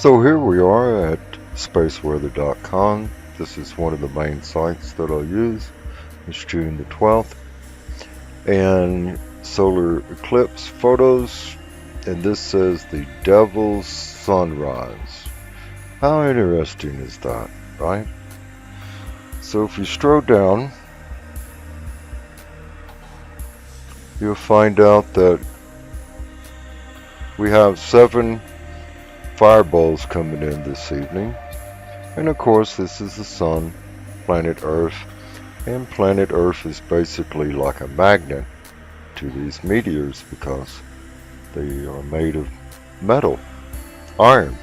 So here we are at spaceweather.com. This is one of the main sites that I use. It's June the 12th. And solar eclipse photos. And this says the Devil's Sunrise. How interesting is that, right? So if you scroll down, you'll find out that we have 7 fireballs coming in this evening. And of course, this is the sun, planet Earth, and planet Earth is basically like a magnet to these meteors because they are made of metal, iron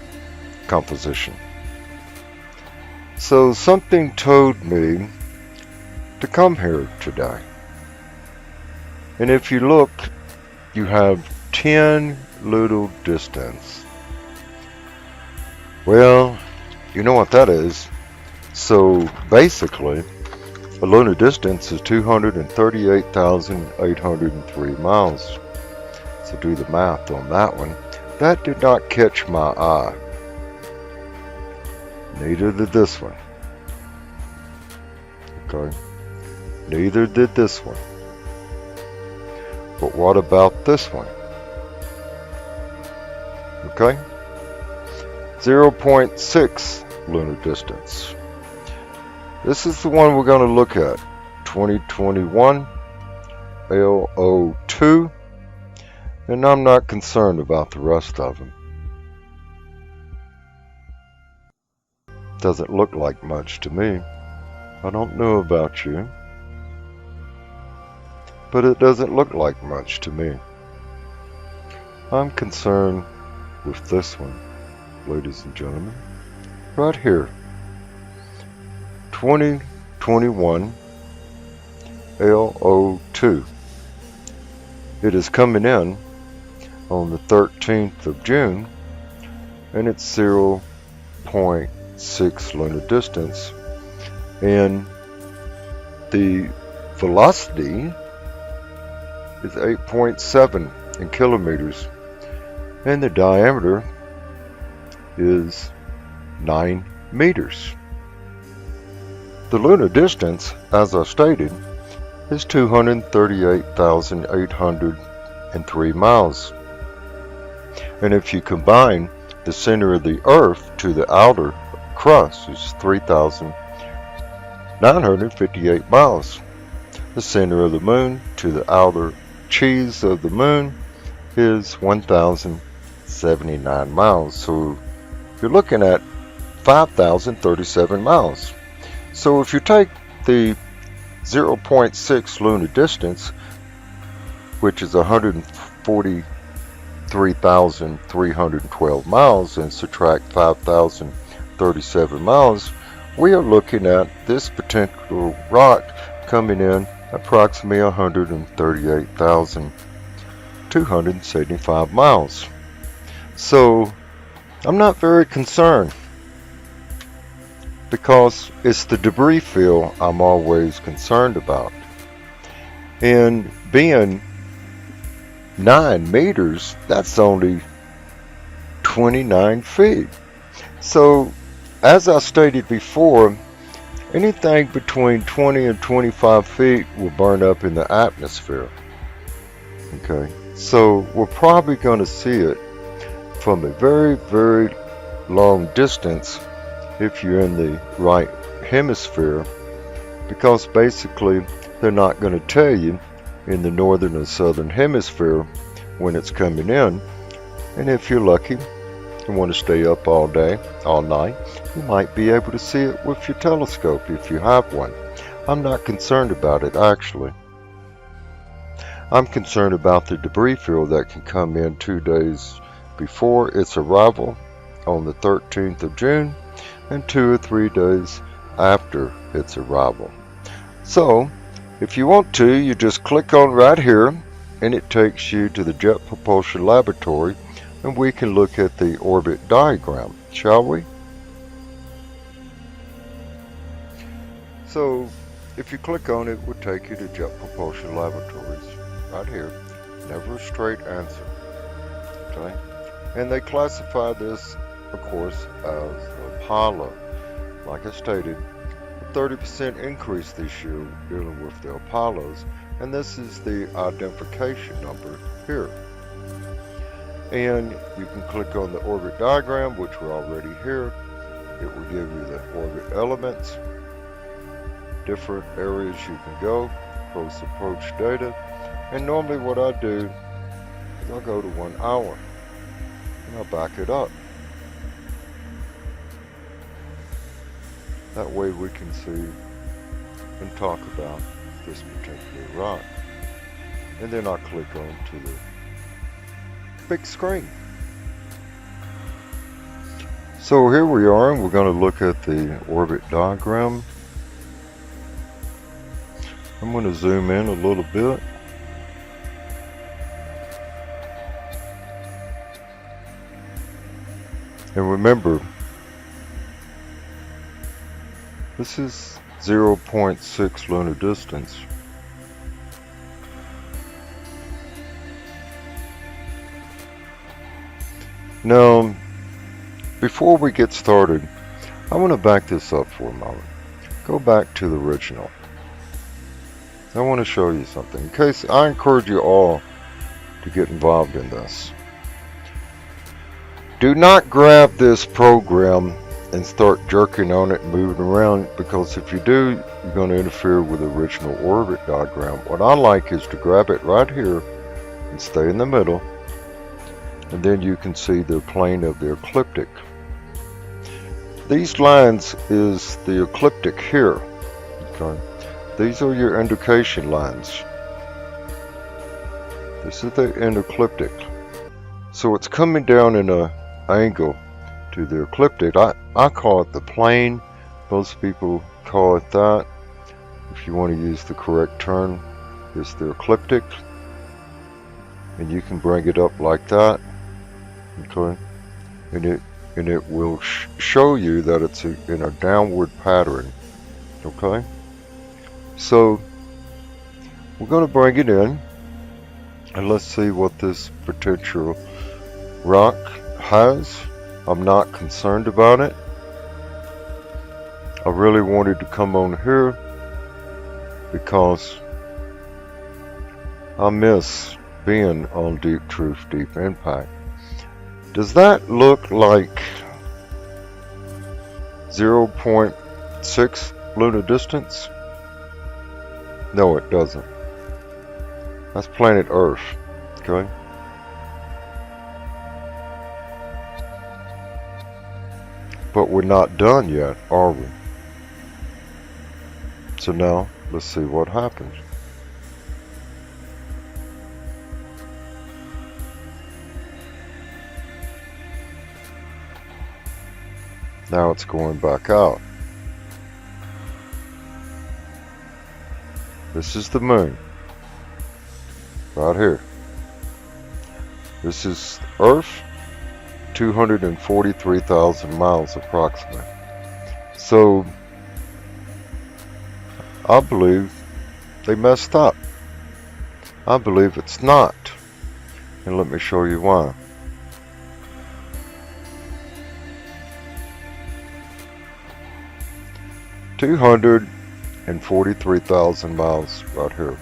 composition. So something told me to come here today. And if you look, you have 10 little distance. Well, you know what that is. So basically, a lunar distance is 238,803 miles. So do the math on that one. That did not catch my eye. Neither did this one. Okay. Neither did this one. But what about this one? Okay. 0.6 lunar distance. This is the one we're going to look at. 2021 Lo2. And I'm not concerned about the rest of them. Doesn't look like much to me. I don't know about you. But it doesn't look like much to me. I'm concerned with this one, ladies and gentlemen, right here. 2021 Lo2. It is coming in on the 13th of June, and it's 0.6 lunar distance, and the velocity is 8.7 in kilometers, and the diameter is 9 meters. The lunar distance, as I stated, is 238,803 miles. And if you combine the center of the Earth to the outer crust, it's 3,958 miles. The center of the Moon to the outer cheese of the Moon is 1,079 miles. So you're looking at 5,037 miles. So if you take the 0.6 lunar distance, which is 143,312 miles, and subtract 5,037 miles, we are looking at this particular rock coming in approximately 138,275 miles. So I'm not very concerned, because it's the debris field I'm always concerned about. And being 9 meters, that's only 29 feet. So, as I stated before, anything between 20 and 25 feet will burn up in the atmosphere. Okay, so we're probably going to see it from a very, very long distance if you're in the right hemisphere, because basically they're not going to tell you in the northern and southern hemisphere when it's coming in. And if you're lucky and want to stay up all day, all night, you might be able to see it with your telescope if you have one. I'm not concerned about it, actually. I'm concerned about the debris field that can come in 2 days before its arrival on the 13th of June and 2 or 3 days after its arrival. So if you want to, you just click on right here and it takes you to the Jet Propulsion Laboratory, and we can look at the orbit diagram, shall we? So if you click on it, it will take you to Jet Propulsion Laboratories right here. Never a straight answer. Okay? And they classify this of course, as Apollo. Like I stated, a 30% increase this year dealing with the Apollos, and this is the identification number here. And you can click on the orbit diagram, which we're already here. It will give you the orbit elements, different areas you can go, close approach data. And normally what I do is I'll go to 1 hour and I'll back it up. That way we can see and talk about this particular rock. And then I'll click on to the big screen. So here we are, and we're going to look at the orbit diagram. I'm going to zoom in a little bit. And remember, this is 0.6 lunar distance. Now, before we get started, I want to back this up for a moment. Go back to the original. I want to show you something. In case, I encourage you all to get involved in this. Do not grab this program and start jerking on it and moving around, because if you do, you're going to interfere with the original orbit diagram. What I like is to grab it right here and stay in the middle, and then you can see the plane of the ecliptic. These lines is the ecliptic here. Okay. These are your indication lines. This is the end ecliptic. So it's coming down in an angle to the ecliptic. I call it the plane. Most people call it that. If you want to use the correct term, it's the ecliptic. And you can bring it up like that. Okay. And it will show you that it's in a downward pattern. Okay. So we're going to bring it in, and let's see what this potential rock has. I'm not concerned about it. I really wanted to come on here because I miss being on Deep Truth, Deep Impact. Does that look like 0.6 lunar distance? No, it doesn't. That's planet Earth, okay? But we're not done yet, are we? So now, let's see what happens. Now it's going back out. This is the moon, right here. This is Earth, 243,000 miles approximately. So, I believe they messed up. I believe it's not. And let me show you why. and 43,000 miles right here.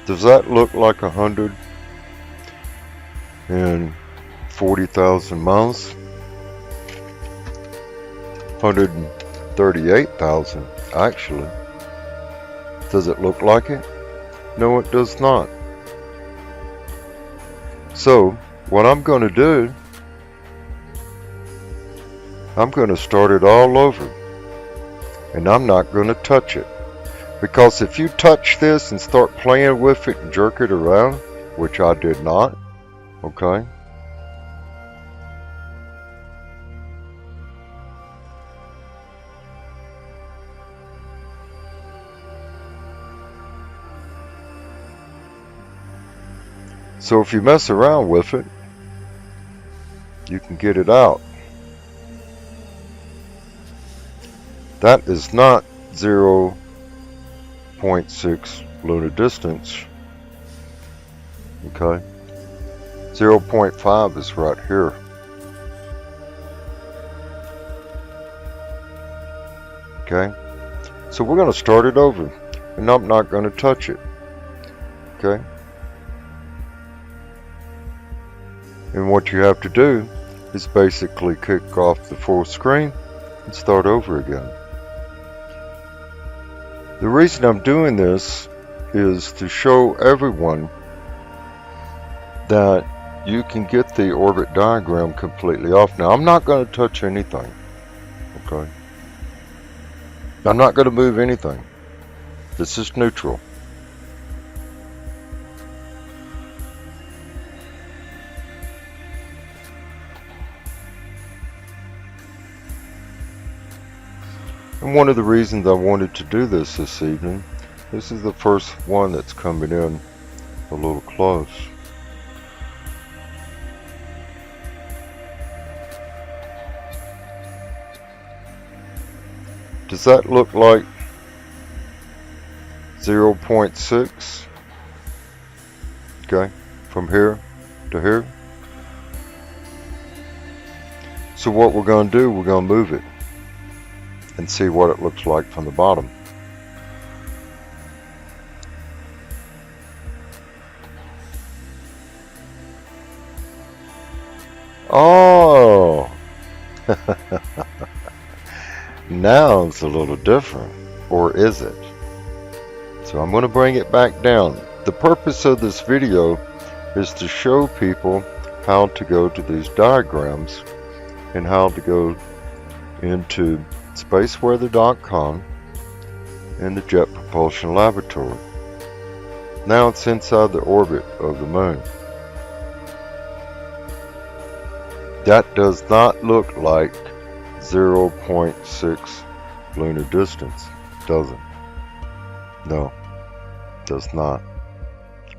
Does that look like 140,000 miles? 138,000 actually. Does it look like it? No, it does not. So what I'm going to do, I'm going to start it all over, and I'm not going to touch it, because if you touch this and start playing with it and jerk it around, which I did not, okay, so if you mess around with it, you can get it out. That is not 0.6 lunar distance. Okay? 0.5 is right here. Okay? So we're going to start it over. And I'm not going to touch it. Okay? And what you have to do is basically kick off the full screen and start over again. The reason I'm doing this is to show everyone that you can get the orbit diagram completely off. Now, I'm not going to touch anything. Okay? I'm not going to move anything. This is neutral. And one of the reasons I wanted to do this evening, this is the first one that's coming in a little close. Does that look like 0.6? Okay, from here to here. So what we're going to do, we're going to move it and see what it looks like from the bottom. Oh! Now it's a little different, or is it? So I'm going to bring it back down. The purpose of this video is to show people how to go to these diagrams and how to go into spaceweather.com and the Jet Propulsion Laboratory. Now it's inside the orbit of the moon. That does not look like 0.6 lunar distance, does it? No, does not.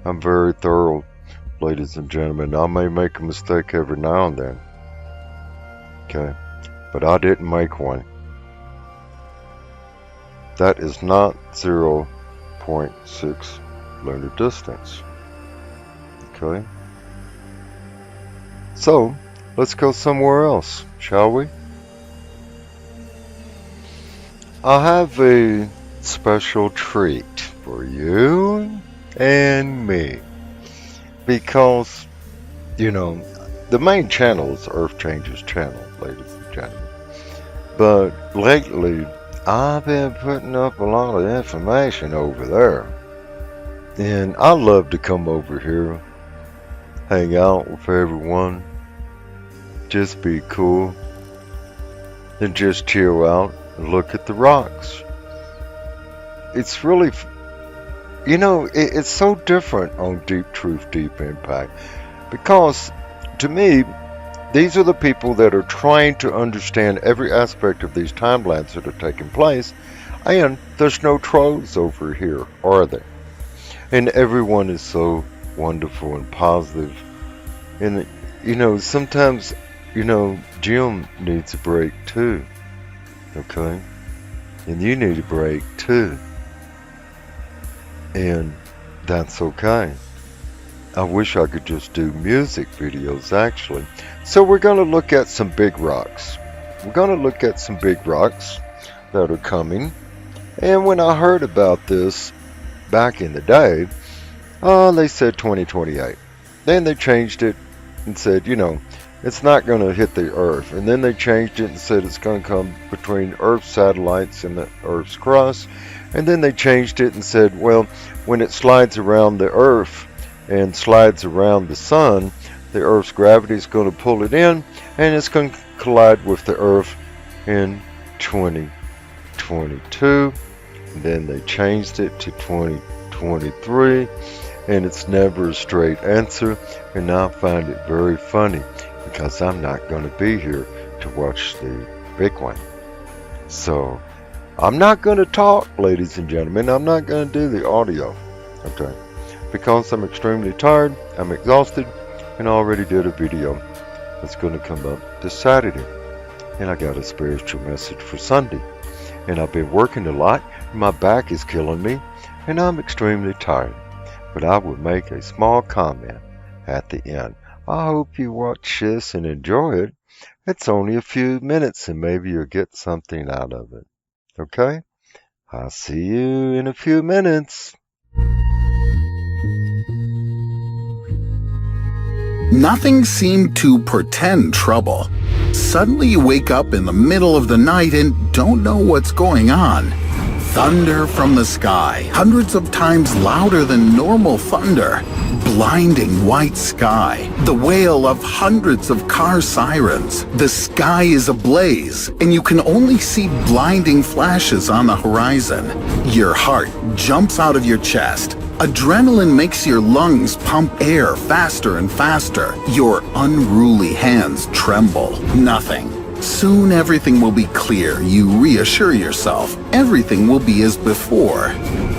I'm very thorough, ladies and gentlemen. I may make a mistake every now and then. Okay, but I didn't make one. That is not 0.6 lunar distance. Okay, so let's go somewhere else, shall we? I have a special treat for you and me, because, you know, the main channel is Earth Changes channel, ladies and gentlemen. But lately, I've been putting up a lot of information over there. And I love to come over here, hang out with everyone, just be cool, and just chill out and look at the rocks. It's really, you know, it's so different on Deep Truth, Deep Impact, because to me, these are the people that are trying to understand every aspect of these timelines that are taking place, and there's no trolls over here, are there? And everyone is so wonderful and positive. And, you know, sometimes, you know, Jim needs a break too, okay? And you need a break too. And that's okay. I wish I could just do music videos, actually. So we're going to look at some big rocks. We're going to look at some big rocks that are coming. And when I heard about this back in the day, they said 2028. Then they changed it and said, you know, it's not going to hit the Earth. And then they changed it and said it's going to come between Earth's satellites and the Earth's crust. And then they changed it and said, well, when it slides around the Earth and slides around the sun, the Earth's gravity is going to pull it in, and it's going to collide with the Earth in 2022. And then they changed it to 2023, and it's never a straight answer. And I find it very funny, because I'm not going to be here to watch the big one. So I'm not going to talk, ladies and gentlemen. I'm not going to do the audio, okay? Because I'm extremely tired, I'm exhausted, and I already did a video that's going to come up this Saturday. And I got a spiritual message for Sunday. And I've been working a lot, and my back is killing me, and I'm extremely tired. but I would make a small comment at the end. I hope you watch this and enjoy it. It's only a few minutes and maybe you'll get something out of it. Okay? I'll see you in a few minutes. Nothing seemed to portend trouble. Suddenly you wake up in the middle of the night and don't know what's going on. Thunder from the sky, hundreds of times louder than normal thunder. Blinding white sky, the wail of hundreds of car sirens. The sky is ablaze, and you can only see blinding flashes on the horizon. Your heart jumps out of your chest. Adrenaline makes your lungs pump air faster and faster. Your unruly hands tremble. Nothing. Soon everything will be clear, you reassure yourself. Everything will be as before.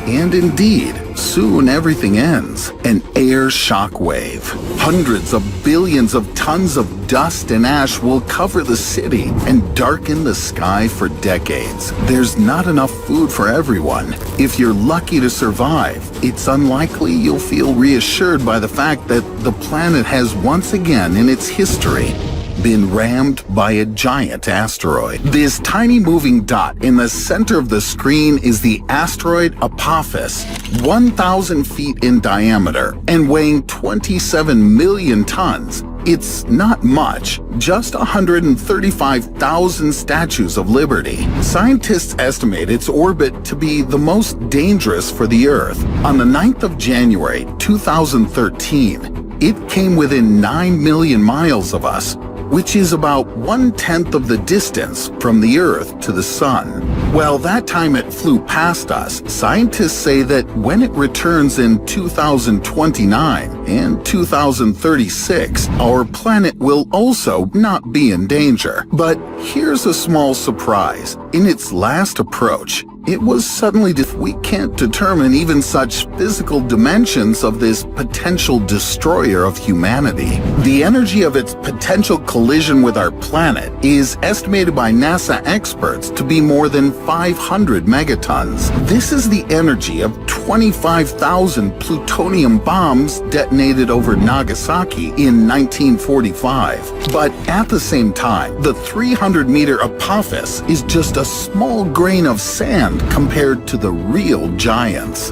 And indeed, soon everything ends. An air shock wave. Hundreds of billions of tons of dust and ash will cover the city and darken the sky for decades. There's not enough food for everyone. If you're lucky to survive, it's unlikely you'll feel reassured by the fact that the planet has once again in its history been rammed by a giant asteroid. This tiny moving dot in the center of the screen is the asteroid Apophis, 1,000 feet in diameter and weighing 27 million tons. It's not much, just 135,000 statues of liberty. Scientists estimate its orbit to be the most dangerous for the Earth. On the 9th of January, 2013, it came within 9 million miles of us, which is about 1/10 of the distance from the Earth to the Sun. Well, that time it flew past us. Scientists say that when it returns in 2029 and 2036, our planet will also not be in danger. But here's a small surprise. In its last approach, it was suddenly we can't determine even such physical dimensions of this potential destroyer of humanity. The energy of its potential collision with our planet is estimated by NASA experts to be more than 500 megatons. This is the energy of 25,000 plutonium bombs detonated over Nagasaki in 1945. But at the same time, the 300-meter Apophis is just a small grain of sand compared to the real giants.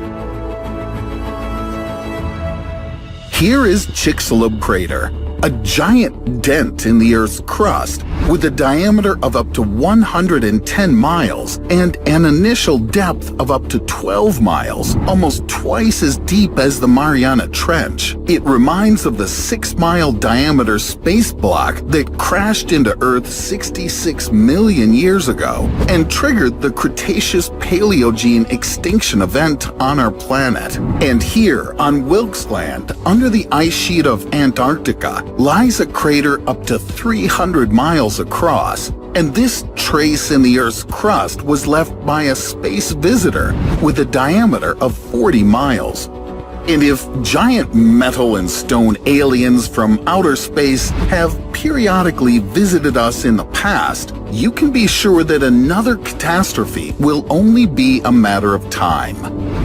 Here is Chicxulub Crater, a giant dent in the Earth's crust with a diameter of up to 110 miles and an initial depth of up to 12 miles, almost twice as deep as the Mariana Trench. It reminds of the 6-mile diameter space block that crashed into Earth 66 million years ago and triggered the Cretaceous-Paleogene extinction event on our planet. And here, on Wilkes Land, under the ice sheet of Antarctica, lies a crater up to 300 miles across, and this trace in the Earth's crust was left by a space visitor with a diameter of 40 miles. And if giant metal and stone aliens from outer space have periodically visited us in the past, you can be sure that another catastrophe will only be a matter of time.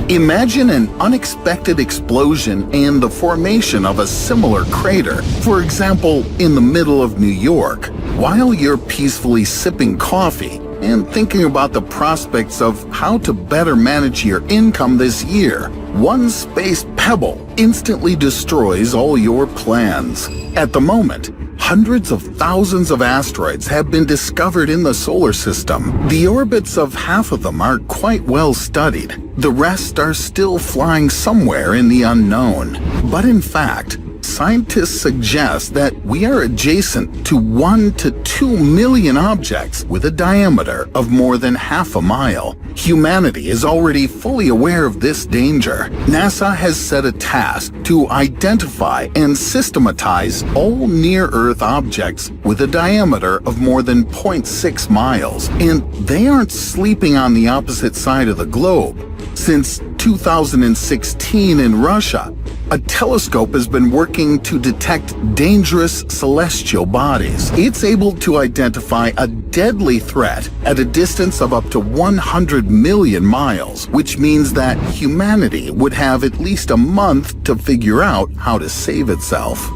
Imagine an unexpected explosion and the formation of a similar crater, for example, in the middle of New York, while you're peacefully sipping coffee and thinking about the prospects of how to better manage your income this year. One space pebble instantly destroys all your plans. At the moment, hundreds of thousands of asteroids have been discovered in the solar system. The orbits of half of them are quite well studied. The rest are still flying somewhere in the unknown. But in fact, scientists suggest that we are adjacent to 1 to 2 million objects with a diameter of more than half a mile. Humanity is already fully aware of this danger. NASA has set a task to identify and systematize all near-Earth objects with a diameter of more than 0.6 miles, and they aren't sleeping on the opposite side of the globe. Since 2016 in Russia, a telescope has been working to detect dangerous celestial bodies. It's able to identify a deadly threat at a distance of up to 100 million miles, which means that humanity would have at least a month to figure out how to save itself.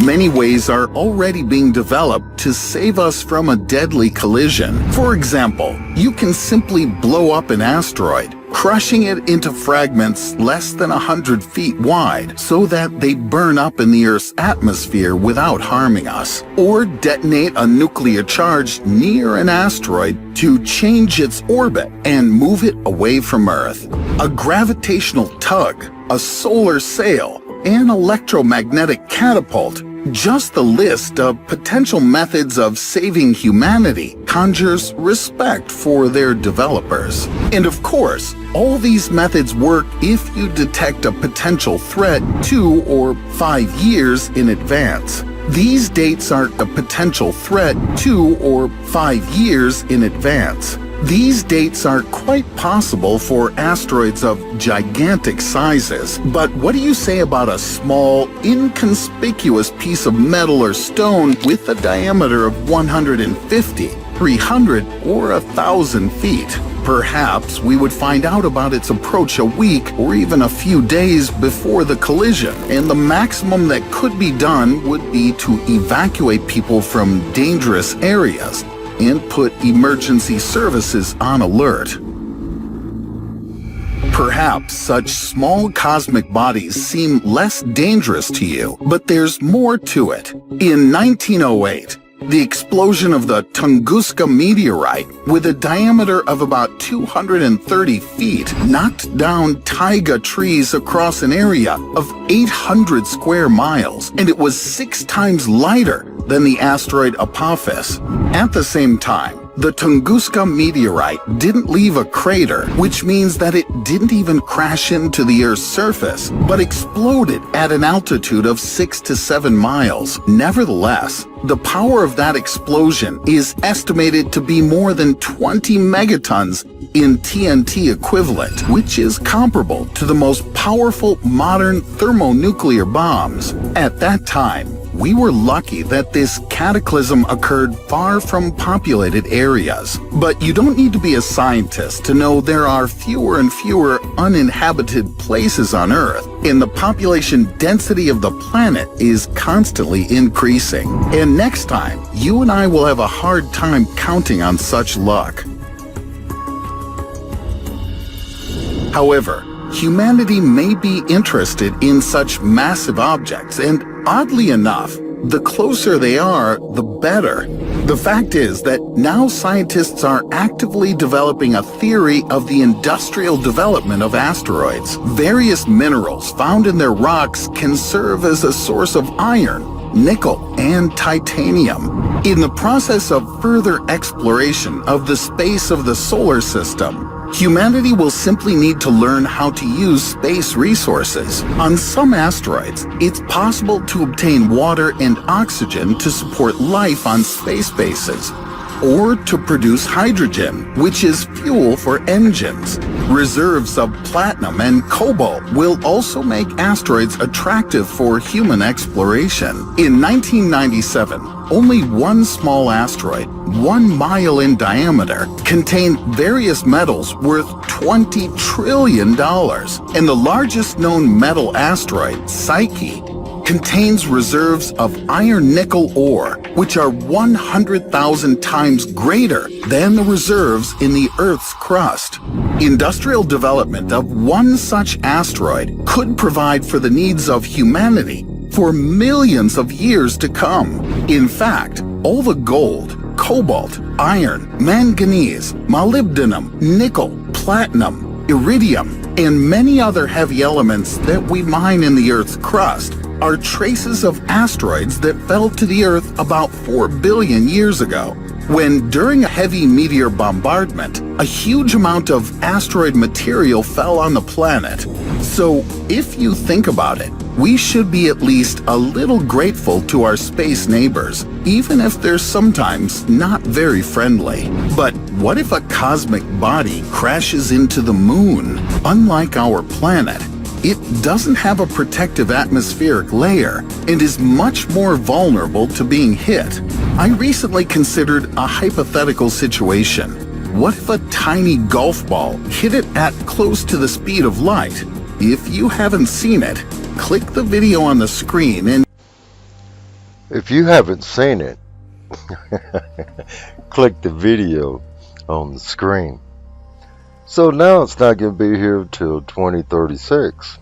Many ways are already being developed to save us from a deadly collision. For example, you can simply blow up an asteroid, crushing it into fragments less than 100 feet wide so that they burn up in the Earth's atmosphere without harming us. Or detonate a nuclear charge near an asteroid to change its orbit and move it away from Earth. A gravitational tug, a solar sail, an electromagnetic catapult. Just the list of potential methods of saving humanity conjures respect for their developers. And of course, all these methods work if you detect a potential threat 2 or 5 years in advance. These dates are a potential threat 2 or 5 years in advance. These dates are quite possible for asteroids of gigantic sizes, but what do you say about a small, inconspicuous piece of metal or stone with a diameter of 150, 300, or 1,000 feet? Perhaps we would find out about its approach a week or even a few days before the collision, and the maximum that could be done would be to evacuate people from dangerous areas and put emergency services on alert. Perhaps such small cosmic bodies seem less dangerous to you, but there's more to it. In 1908, the explosion of the Tunguska meteorite, with a diameter of about 230 feet, knocked down taiga trees across an area of 800 square miles, and it was 6 times lighter than the asteroid Apophis. At the same time, the Tunguska meteorite didn't leave a crater, which means that it didn't even crash into the Earth's surface, but exploded at an altitude of 6 to 7 miles. Nevertheless, the power of that explosion is estimated to be more than 20 megatons in TNT equivalent, which is comparable to the most powerful modern thermonuclear bombs. At that time, we were lucky that this cataclysm occurred far from populated areas. But you don't need to be a scientist to know there are fewer and fewer uninhabited places on Earth, and the population density of the planet is constantly increasing. And next time, you and I will have a hard time counting on such luck. However, humanity may be interested in such massive objects, and oddly enough, the closer they are, the better. The fact is that now scientists are actively developing a theory of the industrial development of asteroids. Various minerals found in their rocks can serve as a source of iron, nickel, and titanium. In the process of further exploration of the space of the solar system, humanity will simply need to learn how to use space resources. On some asteroids, it's possible to obtain water and oxygen to support life on space bases, or to produce hydrogen, which is fuel for engines. Reserves of platinum and cobalt will also make asteroids attractive for human exploration. In 1997, only one small asteroid, 1 mile in diameter, contained various metals worth $20 trillion. And the largest known metal asteroid, Psyche, contains reserves of iron-nickel ore, which are 100,000 times greater than the reserves in the Earth's crust. Industrial development of one such asteroid could provide for the needs of humanity for millions of years to come. In fact, all the gold, cobalt, iron, manganese, molybdenum, nickel, platinum, iridium, and many other heavy elements that we mine in the Earth's crust are traces of asteroids that fell to the Earth about 4 billion years ago, when during a heavy meteor bombardment, a huge amount of asteroid material fell on the planet. So, if you think about it, We should be at least a little grateful to our space neighbors, even if they're sometimes not very friendly. But what if a cosmic body crashes into the moon? Unlike our planet, it doesn't have a protective atmospheric layer and is much more vulnerable to being hit. I recently considered a hypothetical situation. What if a tiny golf ball hit it at close to the speed of light? If you haven't seen it, click the video on the screen and If you haven't seen it, click the video on the screen. So now it's not going to be here till 2036.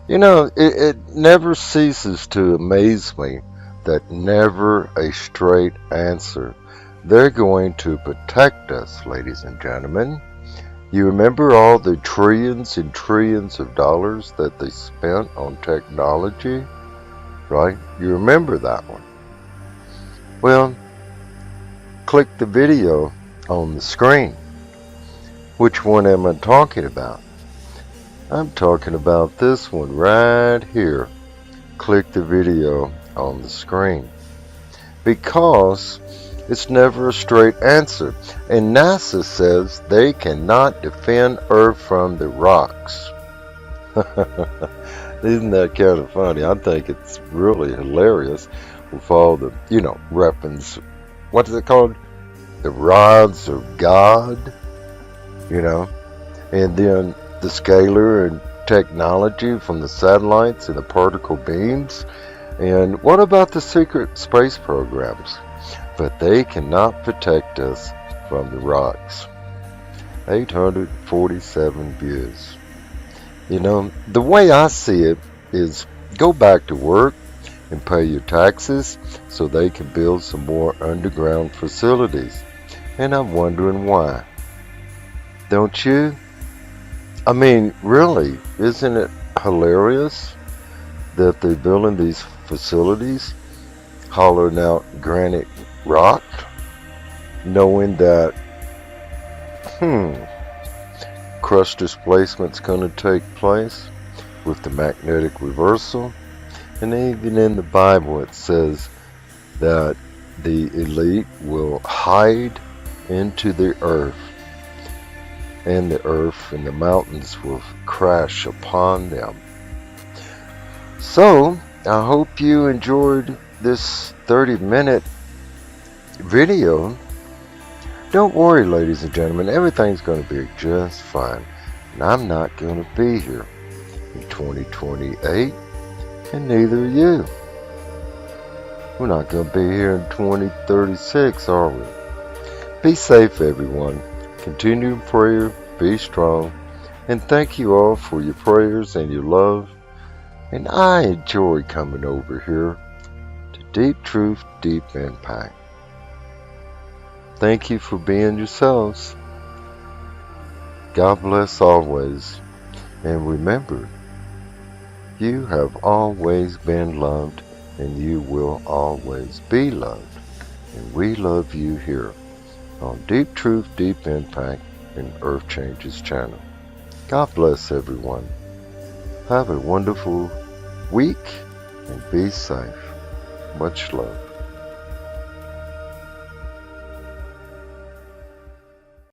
You know, it never ceases to amaze me that never a straight answer. They're going to protect us, ladies and gentlemen. You remember all the trillions and trillions of dollars that they spent on technology, right? You remember that one. Well, click the video on the screen. Which one am I talking about? I'm talking about this one right here. Click the video on the screen. Because it's never a straight answer. And NASA says they cannot defend Earth from the rocks. Isn't that kind of funny? I think it's really hilarious with all the, weapons. What is it called? The rods of God, and then the scalar and technology from the satellites and the particle beams. And what about the secret space programs? But they cannot protect us from the rocks. 847 views. The way I see it is go back to work and pay your taxes so they can build some more underground facilities. And I'm wondering why. Don't you? I mean, really, isn't it hilarious that they're building these facilities, hollowing out granite rock, knowing that, crust displacement's going to take place with the magnetic reversal? And even in the Bible it says that the elite will hide into the earth, and the earth and the mountains will crash upon them. So, I hope you enjoyed this 30-minute video. Don't worry, ladies and gentlemen, everything's going to be just fine. And I'm not going to be here in 2028, and neither are you. We're not going to be here in 2036, are we? Be safe, everyone. Continue in prayer, be strong, and thank you all for your prayers and your love. And I enjoy coming over here to Deep Truth, Deep Impact. Thank you for being yourselves. God bless always. And remember, you have always been loved, and you will always be loved. And we love you here on Deep Truth, Deep Impact and Earth Changes channel. God bless everyone. Have a wonderful week and be safe. Much love.